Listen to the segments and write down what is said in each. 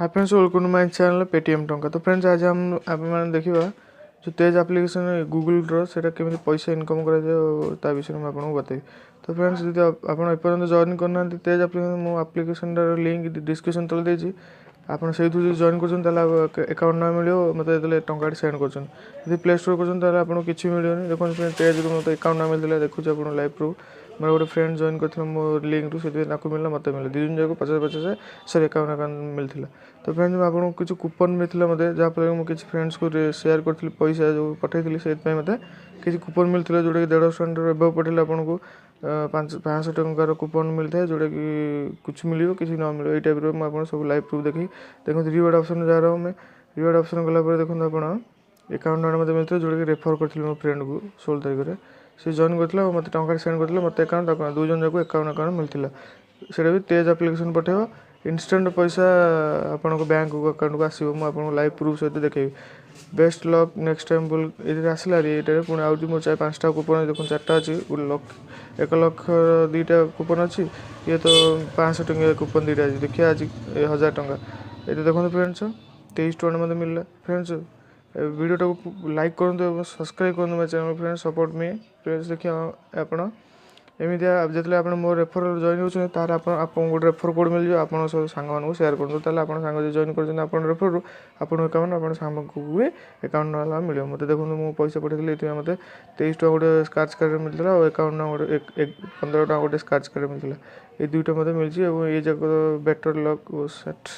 Hi friends, welcome to my channel Paytm टंका। तो friends आज हम आप देखा जो तेज एप्लिकेशन गूगल ड्र से केमी पैसा इनकम कर विषय में आपको बताइए। तो फ्रेंड्स जब आप एपर्तंत जॉइन करना तेज एप्लिकेशन मो एप्लिकेशन लिंक डिस्क्रिप्शन तले देती आप जॉइन कर अकाउंट ना मिले मतलब टाँग सेंड कर प्ले स्टोर कर किसी मिले देखो तेज मत अकाउंट ना मिलता देखुचे आप लाइव प्रूफ मेरे गोटे फ्रेंड जॉइन कर मो लिंक से मिलला मत मिले दिन जाक 50 सर अकाउंट मिलता। तो फ्रेंड्स मैं आपको कुछ कूपन मिलता मतलब जहाँफल मुझे किसी फ्रेंड्स को शेयर करी पैसा जो पठेली से मत किसी कूपन मिलता जोटा कि 150 टଙ୍କା पठेले आपको 500 टंकार कूपन मिलता है जोटा कि कुछ मिले किसी न मिले ये टाइप मुझे सब लाइव प्रूफ देखी देखो रिवार्ड ऑप्शन जा रहा हूँ मैं रिवार्ड ऑप्शन गलापर देखो आप अकाउंट मत मिलता जोटा कि रेफर करी मो फ्रेंड को 16 तारीख में से जॉइन करता मत टंका सेंड करते मत अकाउंट दुई जन जाक अकाउंट मिलता से भी तेज एप्लिकेशन पठेब इंस्टेंट पैसा आपण बैंक अकाउंट को आसो मुझे लाइव प्रूफ सहित देखी बेस्ट लक नेक्स्ट टाइम बोल ये आसला ये पुणी आउट मोर 4-5टा कूपन देखो 4टा अच्छी 1 लाख 2टा कूपन अच्छी ये तो 500 टंका कूपन 2टा अच्छी देखिए आज 1000 टंका ये देखो फ्रेंड्स 23 टଙ୍କା मत मिलला। फ्रेंड्स वीडियो को लाइक करूँ सब्सक्राइब करूँ मेरे channel friends support me friends देखिए आप एमती जो आप मो रेफर जॉइन होते तार आप गोटे रेफर कोड मिल जाए आप सब सांग सेयार करूँ आप सांग जॉइन कर रेफर आपको अकाउंट आप सांग को भी अकाउंट ना मिले मत देखो मुझे पैसा पठेली ये मत 23 टଙ୍କା गोटे स्क्रैच कार्ड मिलता और अकाउंट ना गोटे 15 टଙ୍କା गोटे स्क्रैच कार्ड मिलता ये 2टा मत मिली ये जाक बेटर लक सेट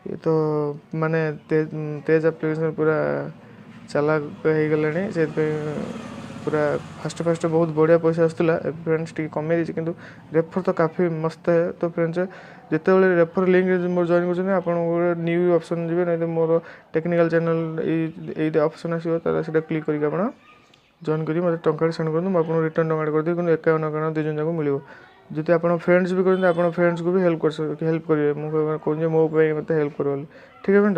ये तो माने तेज एप्लिकेशन पूरा चालाक हो गले से पूरा फास्ट फास्ट बहुत बढ़िया पैसा आसाला फ्रेंड्स टी कमे कि रेफर तो काफ़ी मस्त है। तो फ्रेंड्स जिते बड़े रेफर लिंक मोर जॉइन कर आप न्यू ऑप्शन जी नहीं तो मोर टेक्निकल चैनल ये ऑप्शन आसो तो क्लिक करके आप जॉइन करी मतलब टंका सेंड कर आपको रिटर्न टंका करदेवी कि 51 अकाउंट 2 जन जाक मिले जब आप फ्रेंड्स भी करते आप फ्रेंड्स को भी हेल्प करेंगे मुझे कहूँ मो मत हेल्प कर ठीक है फ्रेंड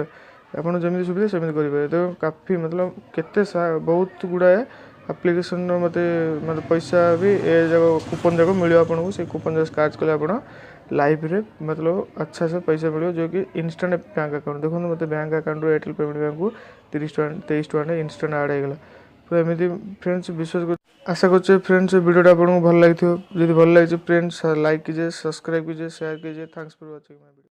आप जमी सुविधा सेमती करेंगे। तो काफ़ी मतलब केते बहुत गुड़ाए एप्लिकेशन मत मतलब पैसा भी ए जगह कूपन जाक मिले आपको से कूपन जगह स्क्रैच कले आप लाइव रे मतलब अच्छा से पैसा मिले जो कि इंस्टेंट बैंक अकाउंट देखो मत bank account Airtel payment bank को 23 टଙ୍କା इंस्टेंट ऐड होगा तो एमती फ्रेंड्स विश्वास कर आशा कर फ्रेंड्स वीडियो आपको भल लगी जब भल लगी फ्रेंड्स लाइक कीजिए सब्सक्राइब कीजिए शेयर कीजिए thanks for watching my video.